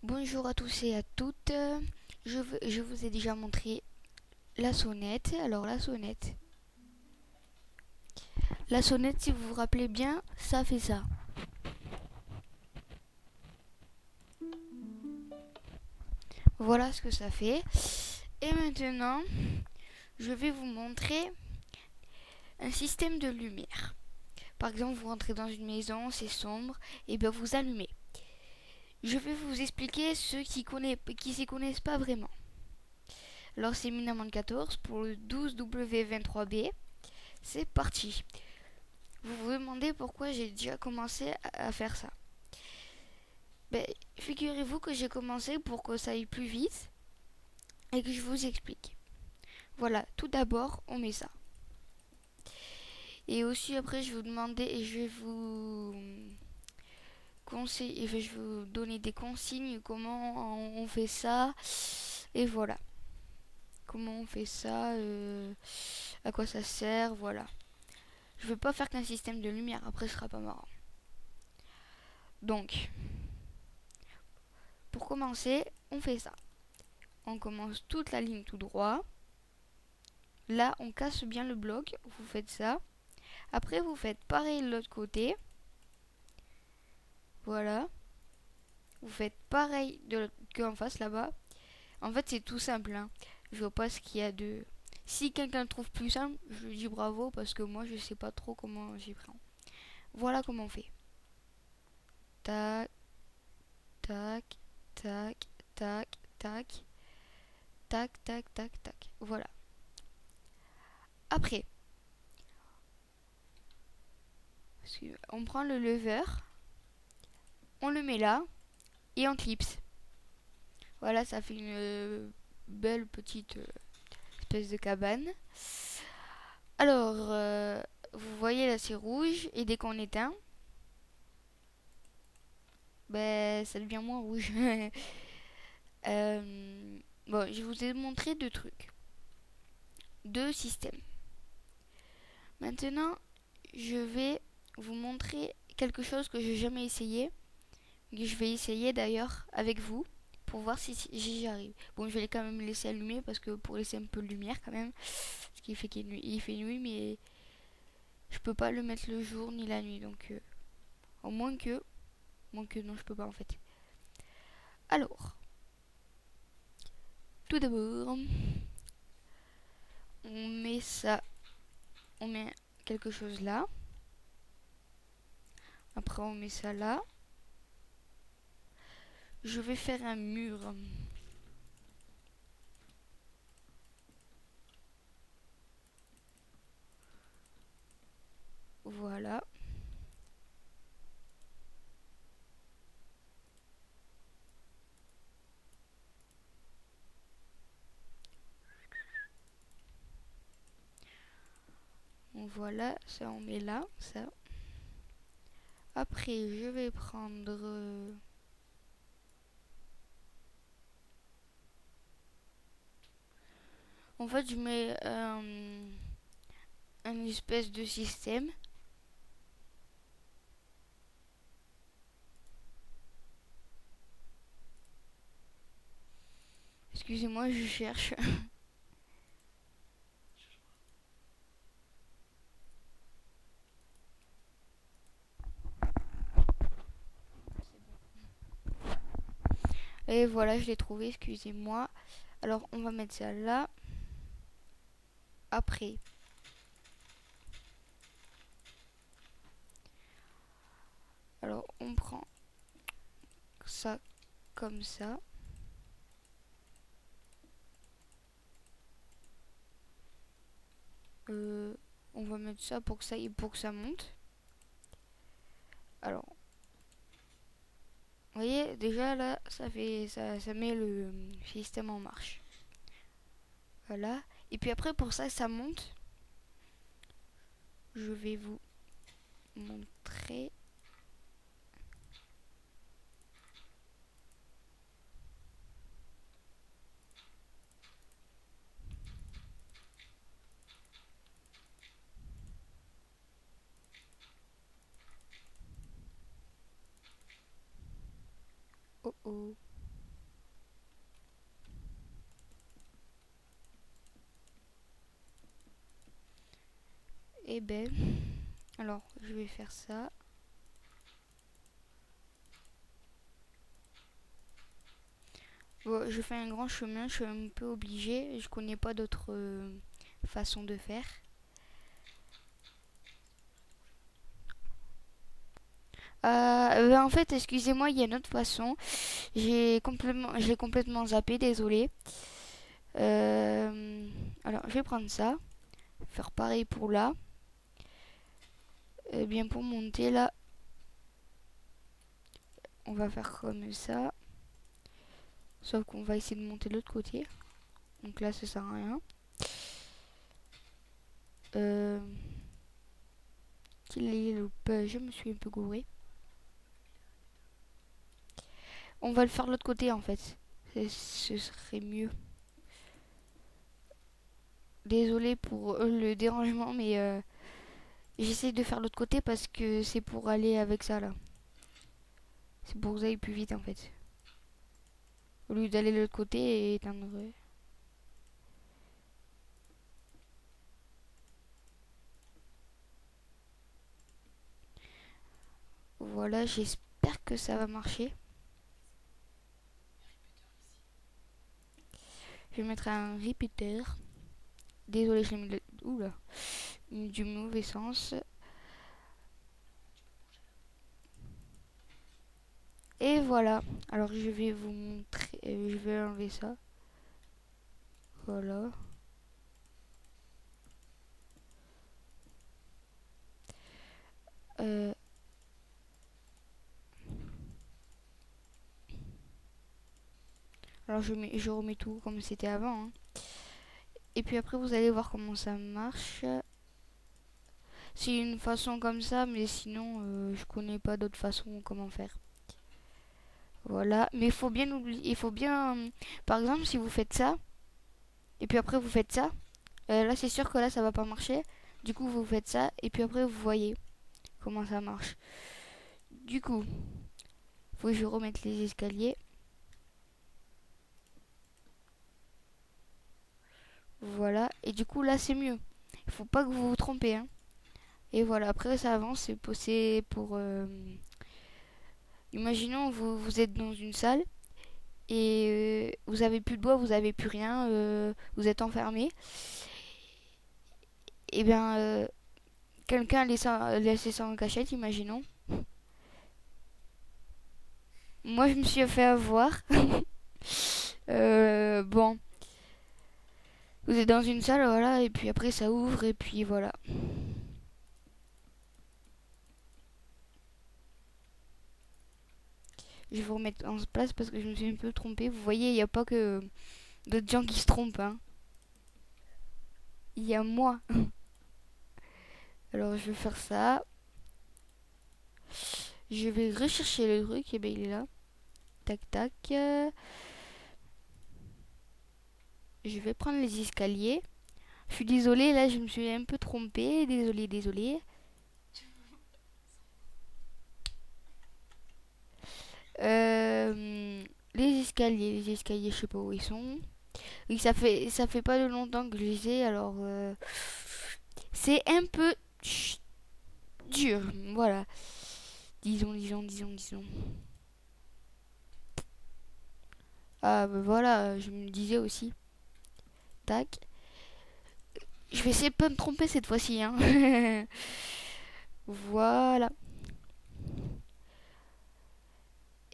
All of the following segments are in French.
Bonjour à tous et à toutes. Je vous ai déjà montré la sonnette. Alors la sonnette, si vous vous rappelez bien, ça fait ça. Voilà ce que ça fait. Et maintenant, je vais vous montrer un système de lumière. Par exemple, vous rentrez dans une maison, c'est sombre, et bien vous allumez. Je vais vous expliquer ceux qui s'y connaissent pas vraiment. Alors c'est Minamon 14 pour le 12W23B. C'est parti. Vous vous demandez pourquoi j'ai déjà commencé à faire ça. Ben, figurez-vous que j'ai commencé pour que ça aille plus vite et que je vous explique. Voilà, tout d'abord, on met ça. Et aussi après, je vais vous demander et je vais vous conseiller, je vais vous donner des consignes, comment on fait ça. Et voilà, comment on fait ça, à quoi ça sert, voilà. Je ne vais pas faire qu'un système de lumière, après ce sera pas marrant. Donc, pour commencer, on fait ça. On commence toute la ligne tout droit. Là, on casse bien le bloc. Vous faites ça. Après, vous faites pareil de l'autre côté. Voilà. Vous faites pareil qu'en face là-bas. En fait, c'est tout simple. Hein. Je vois pas ce qu'il y a de... Si quelqu'un trouve plus simple, je lui dis bravo parce que moi, je sais pas trop comment j'y prends. Voilà comment on fait. Tac, tac, tac, tac, tac, tac, tac, tac, tac. Voilà. Après, on prend le lever, on le met là et on clipse. Voilà, ça fait une belle petite espèce de cabane. Alors, vous voyez là c'est rouge et dès qu'on éteint, ben ça devient moins rouge. Bon, je vous ai montré deux trucs, deux systèmes. Maintenant, je vais vous montrer quelque chose que j'ai jamais essayé, que je vais essayer d'ailleurs avec vous pour voir si j'y arrive. Bon, je vais quand même laisser allumer parce que pour laisser un peu de lumière quand même, ce qui fait qu'il fait nuit, mais je peux pas le mettre le jour ni la nuit, donc au moins que non, je peux pas en fait. Alors, tout d'abord, on met ça, on met quelque chose là. Après, on met ça là. Je vais faire un mur. Voilà. Voilà, ça on met là, ça. Après, je vais prendre... En fait, je mets un espèce de système. Excusez-moi, je cherche. Et voilà, je l'ai trouvé, excusez-moi. Alors, on va mettre ça là. Après, alors on prend ça comme ça. On va mettre ça pour que ça monte. Alors, vous voyez, déjà là, ça met le système en marche. Voilà. Et puis après, pour ça monte. Je vais vous montrer. Oh oh. Et ben, alors je vais faire ça. Bon, je fais un grand chemin, je suis un peu obligée, je connais pas d'autres façons de faire. En fait, excusez-moi, il y a une autre façon. Je l'ai complètement zappé, désolé. Alors, je vais prendre ça, faire pareil pour là. Eh bien, pour monter là, on va faire comme ça. Sauf qu'on va essayer de monter de l'autre côté. Donc là, ça sert à rien. Je me suis un peu gouré. On va le faire de l'autre côté en fait. Ce serait mieux. Désolé pour le dérangement, mais j'essaie de faire de l'autre côté parce que c'est pour aller avec ça là. C'est pour que vous allez plus vite en fait. Au lieu d'aller de l'autre côté et éteindre. Voilà, j'espère que ça va marcher. Je vais mettre un repeater. Désolé, je l'ai mis oula, du mauvais sens. Et voilà. Alors je vais vous montrer. Je vais enlever ça. Voilà. Alors je remets tout comme c'était avant. Hein. Et puis après vous allez voir comment ça marche. C'est une façon comme ça, mais sinon je connais pas d'autre façon comment faire. Voilà, mais il faut bien oublier, il faut bien, par exemple, si vous faites ça, et puis après vous faites ça, là c'est sûr que là ça va pas marcher. Du coup vous faites ça, et puis après vous voyez comment ça marche. Du coup, faut que je remette les escaliers. Voilà, et du coup là c'est mieux. Il faut pas que vous vous trompez. Hein. Et voilà, après ça avance, c'est pour... imaginons vous êtes dans une salle et vous avez plus de bois, vous avez plus rien, vous êtes enfermé. Et bien, quelqu'un a laissé ça en cachette, imaginons. Moi je me suis fait avoir. Bon, vous êtes dans une salle, voilà, et puis après ça ouvre, et puis voilà. Je vais vous remettre en place parce que je me suis un peu trompée. Vous voyez, il n'y a pas que d'autres gens qui se trompent. Hein. Il y a moi. Alors je vais faire ça. Je vais rechercher le truc. Et ben il est là. Tac tac. Je vais prendre les escaliers. Je suis désolée, là je me suis un peu trompée. Désolée. Les escaliers, je sais pas où ils sont. Oui, ça fait pas de longtemps que je les ai, alors c'est un peu dur, voilà. Disons. Ah, bah voilà, je me disais aussi. Tac. Je vais essayer de pas me tromper cette fois-ci, hein. Voilà.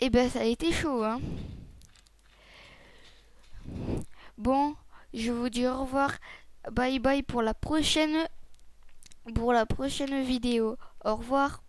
Et ben, ça a été chaud, hein. Bon, je vous dis au revoir. Bye bye pour la prochaine vidéo. Au revoir.